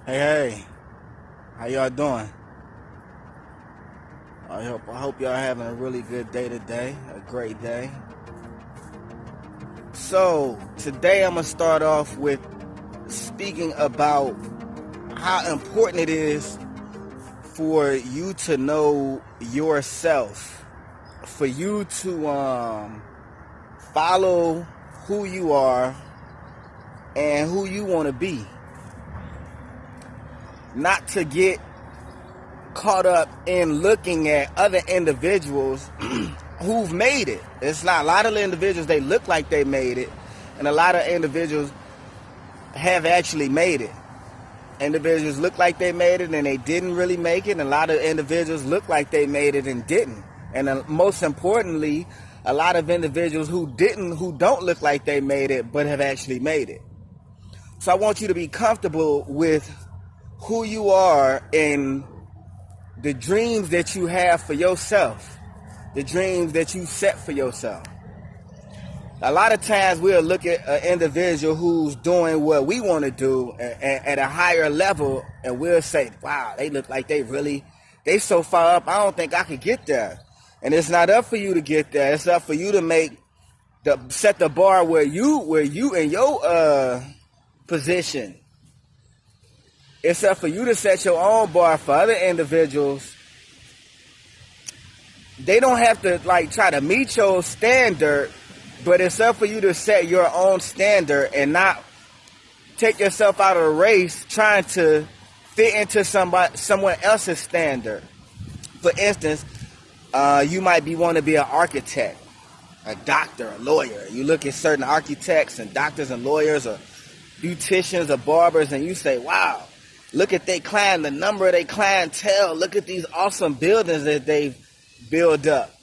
Hey, how y'all doing? I hope y'all having a really good day today, a great day. So today I'm gonna start off with speaking about how important it is for you to know yourself, for you to follow who you are and who you want to be, not to get caught up in looking at other individuals who've made it. It's not a lot of individuals, they look like they made it, and a lot of individuals have actually made it. Individuals look like they made it and they didn't really make it, and a lot of individuals look like they made it and didn't. And most importantly, a lot of individuals who don't look like they made it but have actually made it. So I want you to be comfortable with who you are and the dreams that you have for yourself, the dreams that you set for yourself. A lot of times we'll look at an individual who's doing what we want to do at a higher level, and we'll say, wow, they look like they so far up, I don't think I could get there. And it's not up for you to get there. It's up for you to set the bar where you in your position. It's up for you to set your own bar for other individuals. They don't have to try to meet your standard, but it's up for you to set your own standard and not take yourself out of the race trying to fit into someone else's standard. For instance, you might want to be an architect, a doctor, a lawyer. You look at certain architects and doctors and lawyers or beauticians or barbers, and you say, wow, look at the number of their clientele. Look at these awesome buildings that they've built up.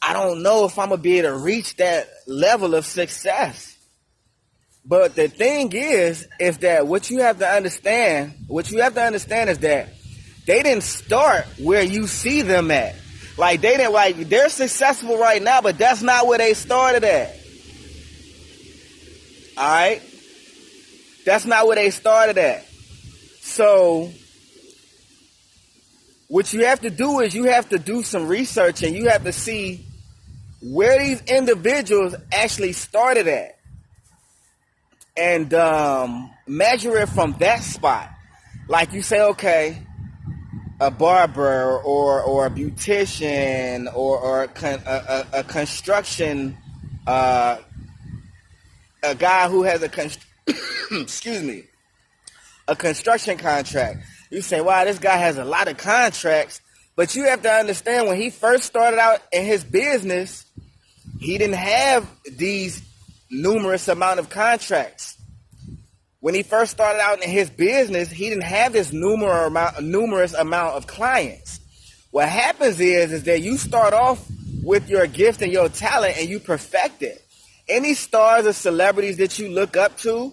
I don't know if I'm going to be able to reach that level of success. But the thing is that what you have to understand is that they didn't start where you see them at. They're successful right now, but that's not where they started at. All right? That's not where they started at. So what you have to do is you have to do some research, and you have to see where these individuals actually started at, and measure it from that spot. Like you say, okay, a barber or a beautician or a construction, a guy who has a construction contract. You say, wow, this guy has a lot of contracts, but you have to understand when he first started out in his business, he didn't have these numerous amount of contracts. When he first started out in his business, he didn't have this numerous amount of clients. What happens is that you start off with your gift and your talent, and you perfect it. Any stars or celebrities that you look up to,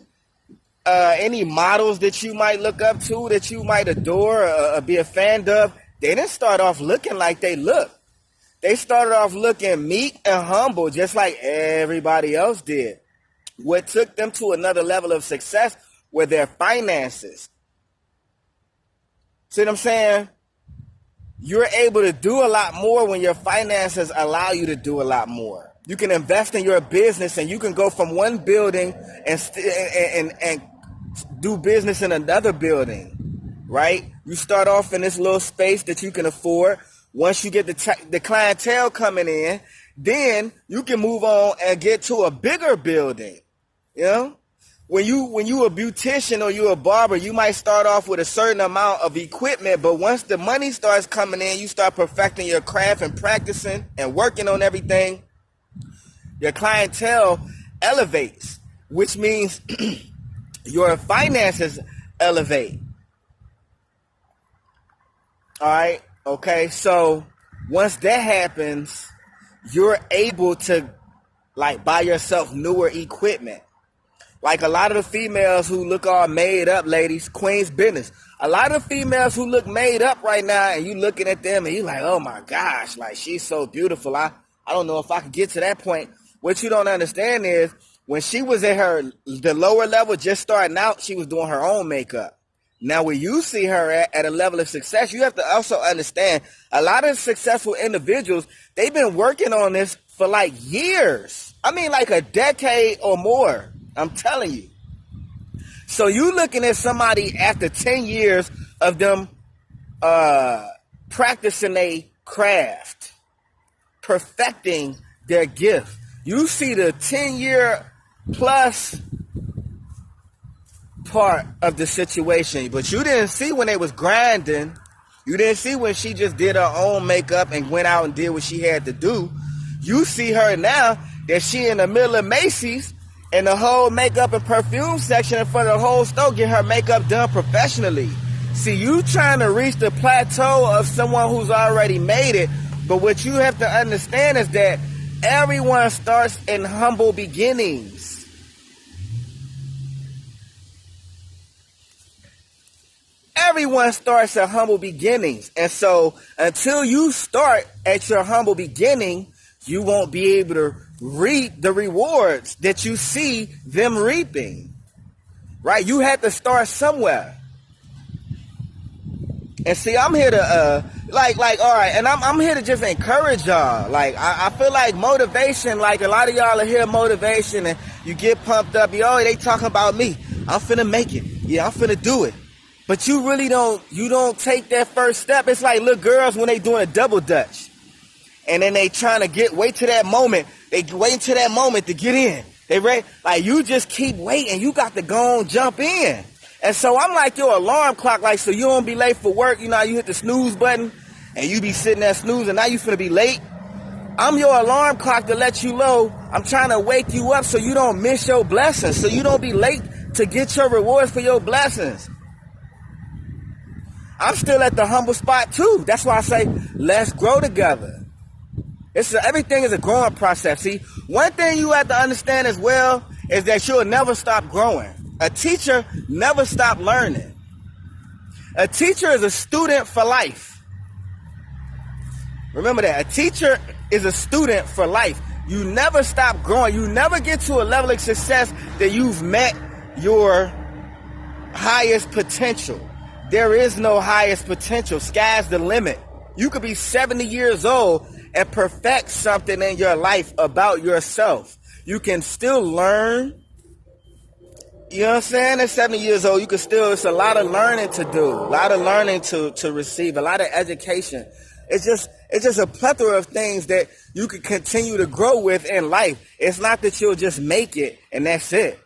any models that you might look up to, that you might adore or be a fan of, they didn't start off looking like they look. They started off looking meek and humble, just like everybody else did. What took them to another level of success were their finances. See what I'm saying? You're able to do a lot more when your finances allow you to do a lot more. You can invest in your business, and you can go from one building and do business in another building, right? You start off in this little space that you can afford. Once you get the clientele coming in, then you can move on and get to a bigger building. You know, when you a beautician or you a barber, you might start off with a certain amount of equipment, but once the money starts coming in, you start perfecting your craft and practicing and working on everything. Your clientele elevates, which means your finances elevate. All right. Okay. So once that happens, you're able to buy yourself newer equipment. Like a lot of the females who look all made up, ladies, Queen's business. A lot of the females who look made up right now, and you looking at them and you like, oh my gosh, she's so beautiful. I don't know if I could get to that point. What you don't understand is when she was at the lower level, just starting out, she was doing her own makeup. Now, when you see her at a level of success, you have to also understand a lot of successful individuals, they've been working on this for like years. I mean, like a decade or more. I'm telling you. So you looking at somebody after 10 years of them practicing a craft, perfecting their gift. You see the 10-year plus part of the situation, but you didn't see when they was grinding. You didn't see when she just did her own makeup and went out and did what she had to do. You see her now that she in the middle of Macy's and the whole makeup and perfume section in front of the whole store, get her makeup done professionally. See, you trying to reach the plateau of someone who's already made it, but what you have to understand is that everyone starts in humble beginnings. Everyone starts at humble beginnings. And so until you start at your humble beginning, you won't be able to reap the rewards that you see them reaping. Right? You have to start somewhere. And see, I'm here to, all right, and I'm here to just encourage y'all. Like, I feel like motivation, like a lot of y'all are here motivation and you get pumped up. They talking about me. I'm finna make it. Yeah, I'm finna do it. But you really don't take that first step. It's like little girls when they doing a double dutch. And then they trying to wait to that moment. They waiting to that moment to get in. They ready? Like, you just keep waiting. You got to go and jump in. And so I'm like your alarm clock, like, so you don't be late for work. You know how you hit the snooze button and you be sitting there snoozing. Now you finna be late. I'm your alarm clock to let you know I'm trying to wake you up so you don't miss your blessings, so you don't be late to get your rewards for your blessings. I'm still at the humble spot too. That's why I say, let's grow together. Everything is a growing process. See, one thing you have to understand as well is that you'll never stop growing. A teacher never stops learning. A teacher is a student for life. Remember that. A teacher is a student for life. You never stop growing. You never get to a level of success that you've met your highest potential. There is no highest potential. Sky's the limit. You could be 70 years old and perfect something in your life about yourself. You can still learn. You know what I'm saying? At 70 years old, it's a lot of learning to do, a lot of learning to receive, a lot of education. It's just a plethora of things that you can continue to grow with in life. It's not that you'll just make it and that's it,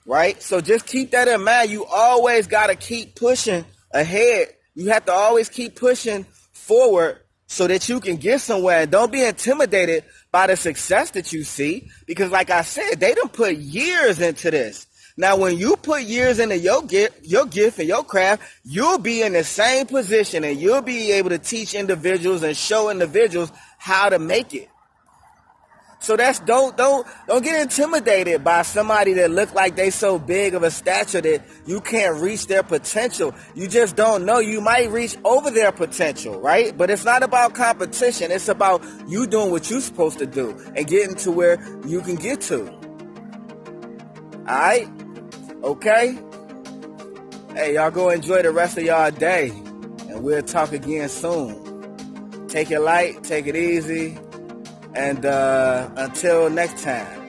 right? So just keep that in mind. You always got to keep pushing ahead. You have to always keep pushing forward so that you can get somewhere. And don't be intimidated by the success that you see, because like I said, they done put years into this. Now, when you put years into your gift and your craft, you'll be in the same position and you'll be able to teach individuals and show individuals how to make it. So don't get intimidated by somebody that look like they so big of a stature that you can't reach their potential. You just don't know. You might reach over their potential, right? But it's not about competition. It's about you doing what you're supposed to do and getting to where you can get to. All right? Okay? Hey, y'all go enjoy the rest of y'all day, and we'll talk again soon. Take it light, take it easy, and until next time.